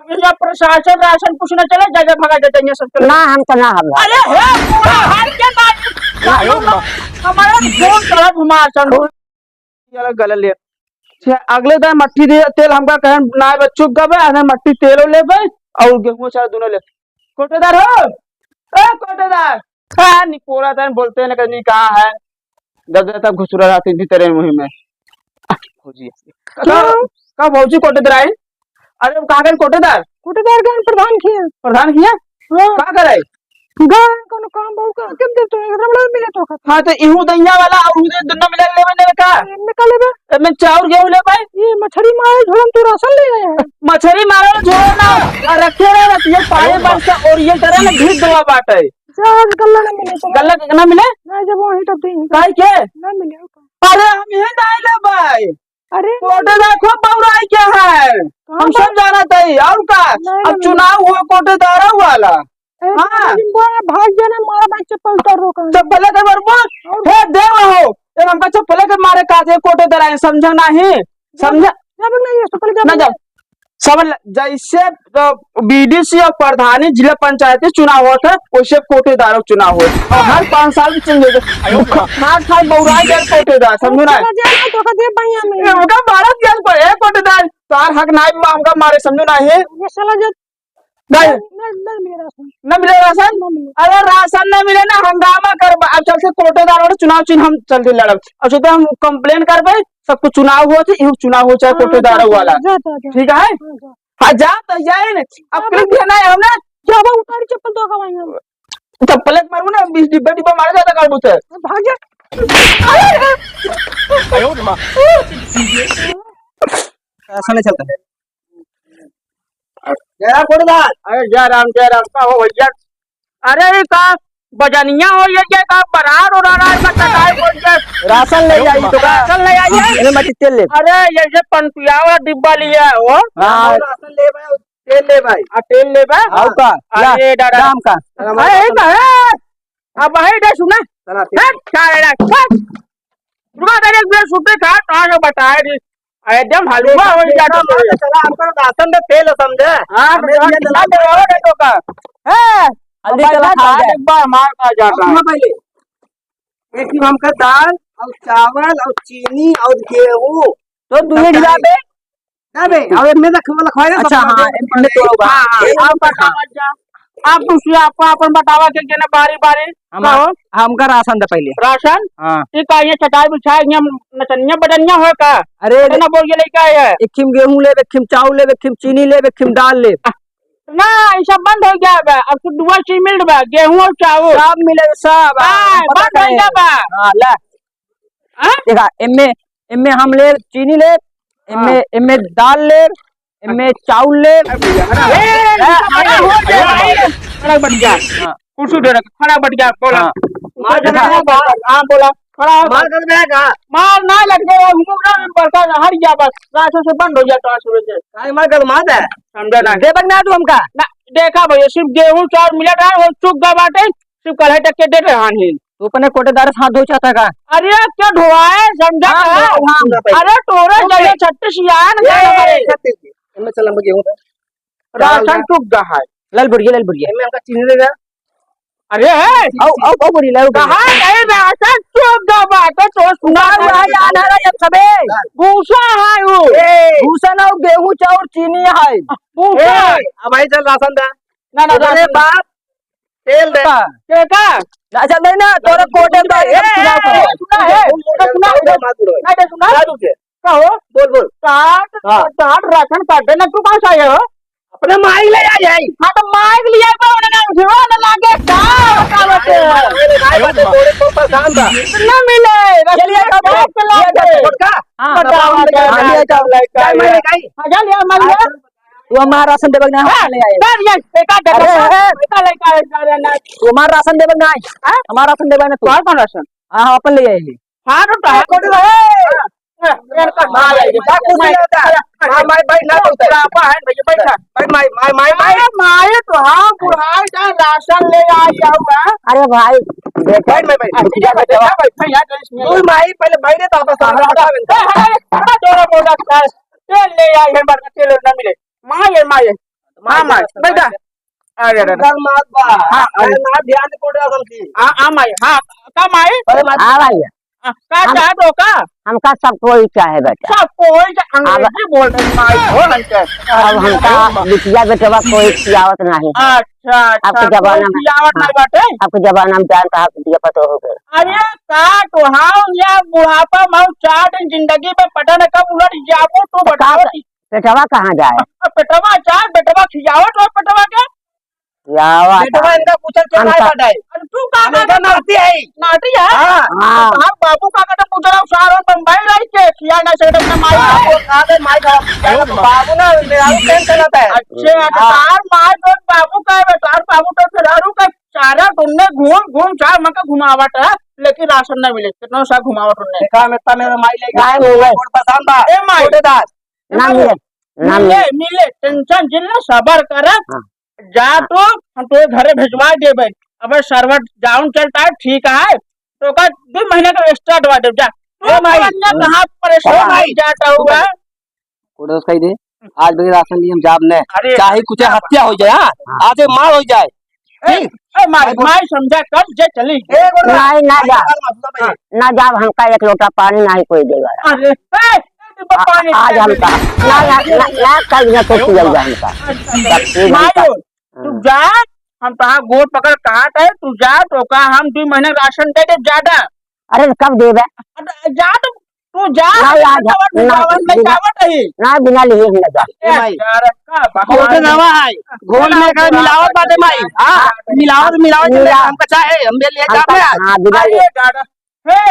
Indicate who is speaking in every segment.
Speaker 1: या प्रशासन राशन कुछ न चले जगह भगा देते हैं सब
Speaker 2: ना हम तो ना हम
Speaker 1: अरे हे पूरा हाल के बात हमारा फोन करा घुमा चल ये गलत ले अगले दिन मट्टी दे तेल हमका कहे ना बच्चों गबे ना मट्टी तेल ले बे और गेहूं सारा दोनों ले कोटेदार हो ए कोटेदार हां निकोरा तन बोलते हैं कहीं कहां है गदर तक घुसरा रहती थी तेरे मुंह में फौजी का फौजी कोटेदार आए अरे कहां गए कोटेदार
Speaker 2: का प्रधान किया
Speaker 1: का करे
Speaker 2: गान कोनो काम बहु का केम दे तो हमरा मिले तो
Speaker 1: हां तो इहू दैया वाला और उधर दोनों मिले लेवे ने का
Speaker 2: निकाले बे
Speaker 1: मैं चाउर गेहूं ले भाई
Speaker 2: ये मछली मारे झोलन तू राशन ले आया है
Speaker 1: मछली मारे छोड़ो ना रखे रहे रखिए पाए बार से और ये करे ना घी दवा बाटे
Speaker 2: आज गल्ला ना मिले तो
Speaker 1: गल्ला कितना मिले
Speaker 2: ना जब वही तो दी
Speaker 1: काहे के
Speaker 2: ना मिले
Speaker 1: अरे हम यही नहीं ले भाई
Speaker 2: अरे
Speaker 1: कोटेदार खूब बौराई क्या है हम सब जाना चाहिए और का अब चुनाव हुआ कोटेदार वाला हाँ
Speaker 2: भाग जाना मारा भाई चप्पल तर रोका
Speaker 1: चप्पल के बरबोस हे देव हो ये हमका चप्पल के मारे काजे कोटेदार है समझ नहीं समझ
Speaker 2: जब नहीं चप्पल
Speaker 1: ना जब सब जैसे बीडीसी और प्रधानी जिला पंचायत चुनाव होता है वैसे कोटेदार चुनाव हो और हर 5 साल में चेंज होगा खाट बौराई जाए कोटेदार समझो ना
Speaker 2: तो का दे भैया में
Speaker 1: उनका भारत गैस पर है कोटेदार तार हक नाई हमका मारे समझो ना है
Speaker 2: ये साला जब
Speaker 1: नहीं
Speaker 2: न
Speaker 1: मिले राशन अरे राशन न मिले ना हंगामा कर अब चल से कोटेदार और चुनाव चिन्ह हम चलते लड़ब अब तो हम कंप्लेन करबे सब कुछ चुनाव हो चुनाव हो चाहे कोटेदार वाला ठीक है हाँ जा तो जाए ना अब क्लिक देना है हमने
Speaker 2: क्या वो उतारी चप्पल तो का भाई
Speaker 1: चप्पल मारू ना 20 डिब्बा डिब्बा मारे जाता कर बुते
Speaker 2: भाग जा
Speaker 1: आयो मां ऐसा नहीं चलता है जरा कोटेदार अरे जय राम का हो भैया अरे का बजनिया हो ये क्या का बरार हो रहा है कटाई बोल के राशन ले जाइए तो राशन ले आइए अरे मत तेल ले अरे ये जो पनपिया वाला डिब्बा लिया है वो हां राशन ले भाई तेल ले भाई आ तेल ले भाई हां का अरे दाम का अरे अब भाई दे सुना क्या रे रुका तेरे एक सुटे खा कहां से बताए दी एकदम हलवा हो जाता चला हमको राशन दे तेल समझे हां ये दिला दे और तो का है जल्दी चला खा जा एक बार मार का जाता है पहले एक ही हमका दाल और चावल और चीनी और गेहूं तो दूध ढिला दे ना बे और में लखवाएगा अच्छा हां इनमें तो हां आप बतावा जा आप दूसरी आपको अपन बतावा के ना बारी-बारी हमका राशन दे पहले राशन हां ये का ये चटाई बिछाए ये नचनिया बडनिया हो का अरे ना बोल ये लेके आए एक खिम गेहूं ले एक खिम चावल ले एक खिम चीनी ले एक खिम दाल ले ना ये सब बंद हो गया बा अब तो दुआ चीज मिल बा गेहूं और चावल सब मिले सब बंद हो गया बा हां ले देखा इनमें हम ले चीनी ले इनमें दाल ले इनमें चावल ले खड़ा बढ़ गया कुर्सी दे रखा खड़ा बढ़ गया बोला हां बोला खड़ा मार कर देगा मार ना लग गया हमको ना बरका हट गया बस राशन से बंद हो गया ट्रांसफर से काहे मार कर मार दे समझा ना दे बगना तू हमका ना देखा भैया सिर्फ गेहूं चावल मिला था और चुक गया बाटे सिर्फ कल टके दे रहे हां तू अपने कोटेदार हाथ धो चाहता का अरे क्या धोआए समझा अरे तोरे जगह 36 यान मैं चला गेहूं राशन चुक गया है लाल बुढ़िया मैं हमका चीनी देगा अरे औ बुढ़ी लाओ कहां नहीं राशन चुक गया बाटे तो सुना हुआ यार है सबे भूसा है वो भूसा ना गेहूं चावल चीनी है भूसा अब भाई चल राशन दे ना अरे बाप तेल दे के का अच्छा नहीं ना तोरा कोटेदार सुना है सुना कहो बोल काट राशन काटे ना तू कहां से आया हो अपने माइक ले आई हां तो माइक लिया बा उन्होंने उठवा ना लागे का बतावत भाई बते तोरे को परेशान था ना मिले चलिए का का हां बताओ लिया जाओ लाइक मैं गई हां जा लिया मान लिया तू हमारा राशन देबे ना ले आए कर ये पैसा दे पैसा लेके आए ना तू हमारा राशन देबे ना हमारा राशन देबे ना तू कौन राशन हां अपन ले आई हां तो कोट रहे यार का मार आएगी बात कुछ नहीं होता माय भाई ना होता आपा है भैया बैठा माय तो हां बुढ़ाई का राशन ले आया हुआ अरे भाई बैठ मैं बैठ तू माई पहले बैठे तो आपस में थोड़ा बोला तेल ले आई है बार तेल ना मिले माय हाँ माई बेटा अरे अरे
Speaker 3: कल मात बा
Speaker 1: हाँ
Speaker 3: ना ध्यान को दे समझी
Speaker 1: हाँ माई हाँ का माई
Speaker 4: हाँ भैया
Speaker 1: का चाह दो का
Speaker 4: हमका सब कोई चाहे बेटा।
Speaker 1: सब कोई अंग्रेजी बोल रही माई हो नहीं
Speaker 4: अब हमका बिटिया बेटवा कोई खियावत नहीं।
Speaker 1: अच्छा
Speaker 4: आपके जमाना में
Speaker 1: खियावत नहीं बाटे
Speaker 4: आपके जमाना में जान कहा बिटिया पतो हो गए।
Speaker 1: अरे का तो हाँ या बुढ़ापा माऊ 4 दिन जिंदगी में पता न कब उलट जाबो तो बताओ
Speaker 4: बेटवा कहाँ जाए?
Speaker 1: पेटवा चार बेटवा खियावत और पेटवा के
Speaker 3: बेटवा इनका पूछल क्या है बाटाई
Speaker 1: अरे तू का
Speaker 3: इनका नाती है
Speaker 1: नाटी है
Speaker 3: हां
Speaker 1: हां बाबू का कटे पूछला सारो बम्बई रही के खिया ना से ना माई
Speaker 3: बाबू का दे माई का बाबू ना मेरा पेन चलाता है।
Speaker 1: अच्छा तार माई तो बाबू का है तार बाबू तो फिरारू का सारा तुमने घूम घूम चार मका घुमावट है लेकिन राशन ना मिले कितना सा घुमावट तुमने
Speaker 3: देखा मैं ता मेरा माई ले
Speaker 4: गाय मिले
Speaker 3: और पसंद बा
Speaker 1: ए माई
Speaker 3: छोटे दास
Speaker 4: ना मिले ना
Speaker 1: मिले मिले टेंशन जिल्ला सबर कर जा तो हम तो घरे भिजवा देबे अबे सर्वर डाउन चलता है ठीक है तो का 2 महीने का एक्स्ट्रा दवा दे जा
Speaker 3: ए माई
Speaker 1: कहां परेशान हो जाता हुआ
Speaker 3: कोडोस कह दे आज बगे राशन लिए हम जाब ने
Speaker 1: अरे
Speaker 3: चाहे कुछ हत्या हो जाए हां आजे मार हो जाए ठीक
Speaker 1: ए माई समझा कर जे चली
Speaker 4: नहीं ना जा ना जाब हमका एक लोटा पानी नहीं कोई देगा।
Speaker 1: अरे
Speaker 4: आज हमका ना कल ना तो पियल जा हमका
Speaker 1: माई तू जा हम तहां गोड़ पकड़ कहा है तू जा तो का हम 2 महीने राशन दे दे ज्यादा।
Speaker 4: अरे कब देबे
Speaker 1: जा तू जा
Speaker 4: ना बिना लिए ही ना जा
Speaker 3: घोल नवा है घोल में का मिलावट बाटे माई हां मिलावट हमका चाहे हम ले जाबे
Speaker 4: हां बिना
Speaker 1: हे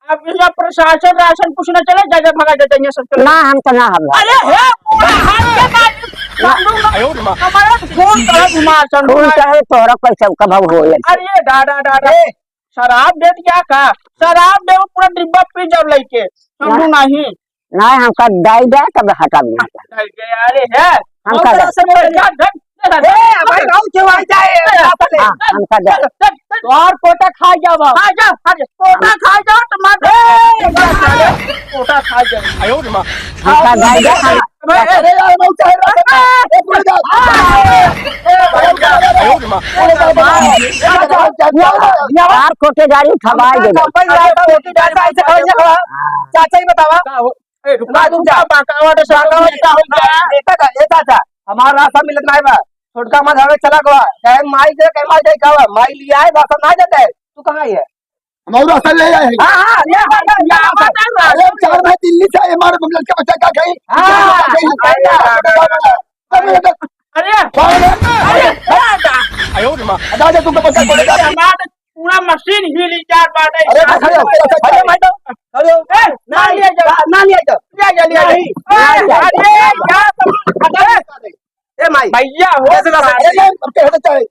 Speaker 1: अब ये प्रशासन राशन कुछ न चले जगह भगा देते हैं सब
Speaker 4: ना हमका ना हम
Speaker 1: अरे हे पूरा हाथ के बाद हमारा फोन का घुमा
Speaker 4: खून चाहे तोरा पैसा का भाव हो
Speaker 1: अरे दादा शराब दे दिया का शराब दे पूरा डिब्बा पी जाओ लेके समझू नहीं
Speaker 4: ना हमका दाई दे तब हटा देना
Speaker 1: अरे है
Speaker 4: हमका
Speaker 3: भाई गांव चवा जाए
Speaker 4: हमका दे
Speaker 1: और कोटा खा जाओ कोटा खा जाओ टमाटर कोटा खा जाओ आयो रे मां
Speaker 4: हमका दाई दे
Speaker 3: अरे यार मैं चाहे एक मिनट
Speaker 4: यार कोटे गाड़ी थमाई दे
Speaker 3: चाचा ही बतावा तुम जा बाकावट चाचा हमारा रास्ता मिलत नहीं बा छोटका मत हवे चला गवा कहे माई जाए कावा माई लिया है रास्ता ना जाता है तू कहां है
Speaker 5: हमारा रास्ता ले आए
Speaker 3: हां हां
Speaker 5: अरे 4 भाई दिल्ली से हमारे बंगल का बच्चा का कहीं
Speaker 1: अरे
Speaker 5: आयो रे मां दादा तुमको बच्चा बोलेगा
Speaker 1: हमारा पूरा मशीन हिल जात बाटे
Speaker 3: अरे खड़े भाई तो खड़े
Speaker 1: ना लिया जा अरे क्या
Speaker 3: ए माई
Speaker 1: भैया हो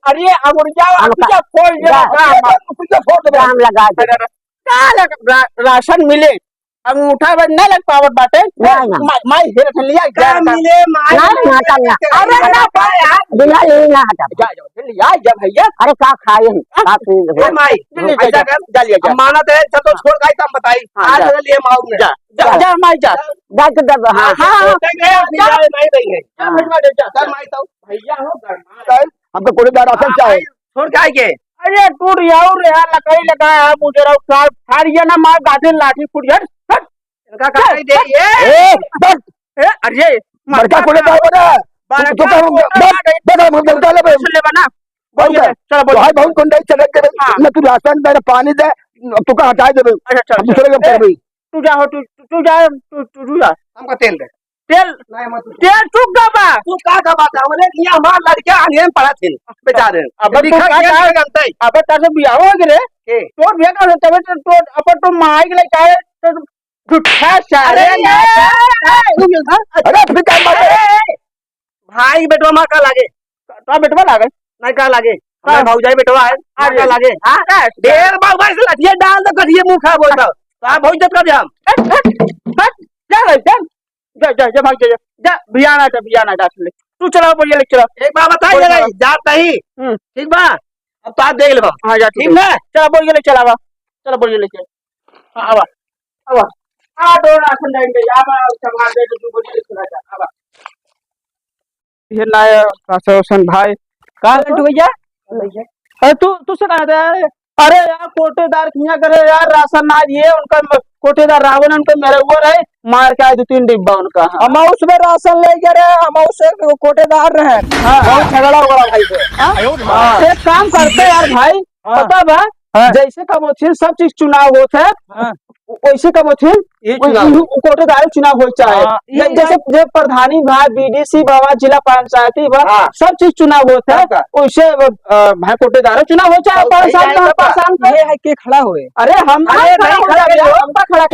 Speaker 1: अरे अमुरिया खोल दे
Speaker 4: काम लगा दे
Speaker 1: राशन मिले अंगूठा बस न लग पावत बाटे माई हेर लिया
Speaker 3: क्या मिले माई
Speaker 4: ना हटा ना
Speaker 1: अरे ना पाया
Speaker 4: बिना लिए ना हटा
Speaker 1: जा जल्दी आ जा भैया
Speaker 4: अरे का खाए का पी
Speaker 3: ए माई ऐसा कर
Speaker 1: जा लिया जा
Speaker 3: अमानत है चल तो छोड़ गाय तम बताई आज लिए माऊ में
Speaker 1: जा माई जा
Speaker 4: देख दे हां
Speaker 3: नहीं रही है
Speaker 1: जा भिजवा दे जा
Speaker 3: चल माई तो
Speaker 1: भैया हो गरमा
Speaker 5: हमको कोई राशन चाहिए
Speaker 3: छोड़ के आए के
Speaker 1: अरे टूट याऊ रे लकड़ी लगाया मुझे रहा फाड़िया ना मार गाते लाठी फुट यार
Speaker 3: इनका काई दे
Speaker 5: ए बस
Speaker 1: अरे
Speaker 5: बड़का कोई दाव ना तो हम गलता ले
Speaker 1: ले बना चलो बोल
Speaker 5: भाई बहुत कोन दे चले के ना तू राशन दे पानी दे तू का हटा दे
Speaker 1: अच्छा चल
Speaker 5: दूसरे के कर भाई
Speaker 1: तू जा तू जा
Speaker 3: हमको तेल दे
Speaker 1: तेल
Speaker 3: नहीं मत
Speaker 1: तेल चुक गबा
Speaker 3: तू का बात हमने किया हमार लड़के आने में पड़ा थे बेचारे
Speaker 1: अब
Speaker 3: दिखा क्या गंतै
Speaker 1: अब तासे बियाह हो गरे
Speaker 3: के
Speaker 1: तोर बियाह का तबे तो अपन तो माई के लिए चाहे झूठा सारे
Speaker 5: अरे फिर क्या मार
Speaker 3: भाई बेटवा मां का लागे
Speaker 1: तो बेटवा लागे
Speaker 3: नहीं का लागे हमारे भौजाई बेटवा है मां का लागे हां ढेर बाबू भाई से लठिया डाल दो करिए मुंह खा बोलता तो आप बहुत इज्जत कर दे हम
Speaker 1: जा भाग जा बियाना था तू चला बोलिए चलो
Speaker 3: एक बार बता जरा जात नहीं ठीक बा अब तो आप देख ले
Speaker 1: हां जा
Speaker 3: ठीक ना
Speaker 1: चला बोलिए चला बोलिए हां आवा आ दो राशन देंगे या मैं संभाल दे तू बोलिए चला जा आवा ये नाय रोशन भाई कहा लड्डू भैया अरे तू से कहा था अरे यार कोटेदार किया करे यार राशन आज ये उनका कोटेदार रावण उनका मेरे वो रहे मार के आए 2-3 डिब्बा उनका
Speaker 2: हम उसमें राशन ले गए हम उससे कोटेदार रहे
Speaker 1: बहुत झगड़ा हुआ भाई से एक काम करते यार भाई पता बा जैसे कब होती सब चीज चुनाव होते है वैसे कब होती कोटेदार चुनाव हो चाहे जैसे प्रधानी बा बीडीसी बाबा जिला पंचायती बा सब चीज चुनाव होते है वैसे भाई कोटेदार चुनाव हो चाहे
Speaker 2: के खड़ा हुए
Speaker 1: अरे हम खड़ा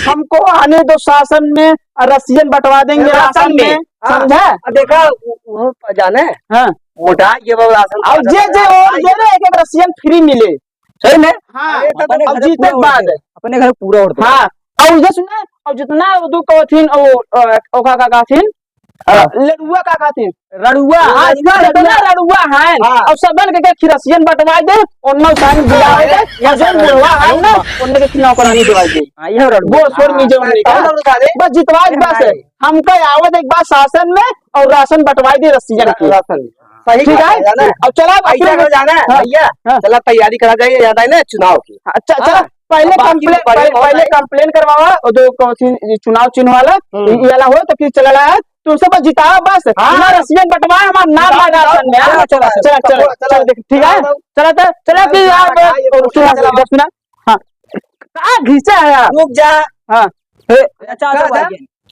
Speaker 1: हमको आने दो शासन में रसियन बंटवा देंगे राशन में समझा
Speaker 3: देखा वो जाने मोटा ये राशन
Speaker 1: अब जे एक रसियन फ्री मिले सही में हाँ अब जीते बाद
Speaker 2: अपने घर पूरा उड़
Speaker 1: हाँ और ये सुना और जितना दो कथिन ओ का थीन लड़ुआ का थीन रड़ुआ हाँ रड़ुआ है और सबन के खिरसियन बंटवाई दे उन्नो साइन दिलावे दे या जो बुढ़वा है ना उनके चुनाव करानी दिवाई दे ये वो छोड़ मीजे उन्हें बस जितवाई बस हमका आवत एक बार शासन में और राशन बंटवाई दे रसियन की राशन
Speaker 3: सही ठीक है अब चला ऐसा कर जाना है भैया चला तैयारी करा जाइए ज्यादा है ना चुनाव की
Speaker 1: अच्छा चला पहले कंप्लेन करवावा और दो चुनाव चिन्ह वाला ये वाला हो तो फिर चला है तो सब जितावा बस ना रसियन बंटवाए हमारा नाम लगा राशन में चला ठीक है चला कि यार सुना हाँ कहाँ घिसा है यार
Speaker 3: रुक जा
Speaker 1: हाँ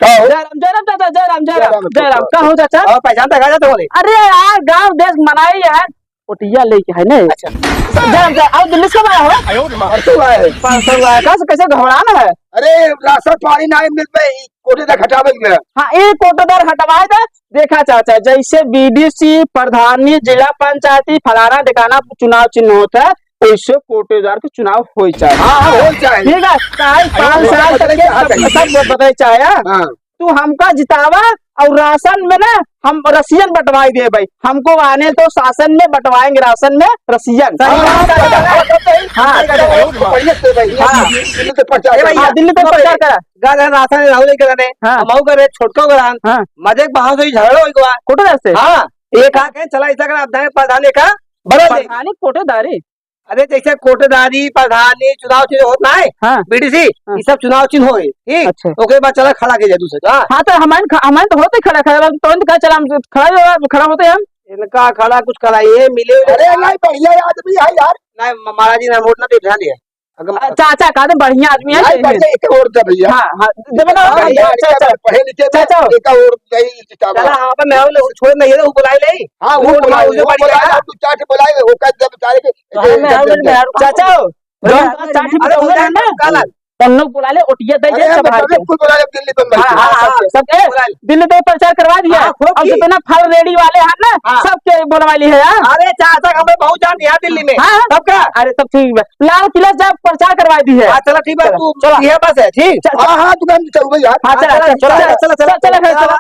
Speaker 3: चाचा
Speaker 1: जयराम क्या हो चाचा
Speaker 3: पहचानता कहा जाता बोले
Speaker 1: अरे यार गांव देश मनाई है ओटिया लेके है नहीं अच्छा जयराम अब दिल्ली से आया हो 500 आया कैसे घबराना है
Speaker 5: अरे राशन पानी नहीं मिल पे कोटेदार हटावे में
Speaker 1: हाँ ये कोटेदार हटवाए था देखा चाचा जैसे बीडीसी प्रधानी जिला पंचायती फलाना ठिकाना चुनाव चिन्ह होता है वैसे कोटेदार के चुनाव हो चाहे
Speaker 5: हाँ हो चाहे
Speaker 1: ठीक है 5 साल तक सब बताए चाहे तू हमका जितावा और राशन में ना हम रसियन बंटवाई दे भाई हमको आने तो शासन में बंटवाएंगे राशन में रसियन दिल्ली तो प्रचार करा
Speaker 3: राशन राहुल कराने हम करे छोटको करान मजे बाहर से झगड़ा हो
Speaker 1: कोटेदार से
Speaker 3: हाँ एक आके चला ऐसा कर प्रधान का बड़ा
Speaker 1: कोटेदारी
Speaker 3: अरे जैसे कोटेदारी प्रधानी चुनाव चिन्ह होता है बीडीसी ये सब चुनाव चिन्ह हो ठीक
Speaker 1: अच्छा
Speaker 3: ओके बाद चला खड़ा के दूसरे
Speaker 1: हाँ तो हमारे तो होते खड़ा तुरंत क्या चला खड़ा होते हम
Speaker 3: इनका खड़ा कुछ कराइए मिले
Speaker 5: अरे नहीं बढ़िया आदमी है यार
Speaker 3: नहीं महाराज जी ने वोट ना दे ध्यान दिया
Speaker 1: चाचा कहते बढ़िया आदमी है
Speaker 5: एक और दे भैया पढ़े लिखे
Speaker 1: चाचा
Speaker 5: एक और
Speaker 3: चला हां पे मैं छोड़ नहीं है वो बुलाए ले
Speaker 5: हां वो बुलाए तू चाट बुलाए वो का जब बेचारे
Speaker 1: चाचा चाची बुलाए ना तन्नो बुला ले ओटिया दे दे सब
Speaker 5: बुला ले दिल्ली तो
Speaker 1: सब दिल्ली तो प्रचार करवा दिया और जितना फल रेडी वाले हैं ना सबके बुलवा ली है यार
Speaker 3: अरे चाचा हमें बहुत जान दिया दिल्ली में
Speaker 1: सबका अरे सब ठीक है लाल किला जब प्रचार करवा दी है
Speaker 3: चलो ठीक है तू ये बस है ठीक
Speaker 5: हां हां तू काम चल भैया
Speaker 3: हां चला चला चला चला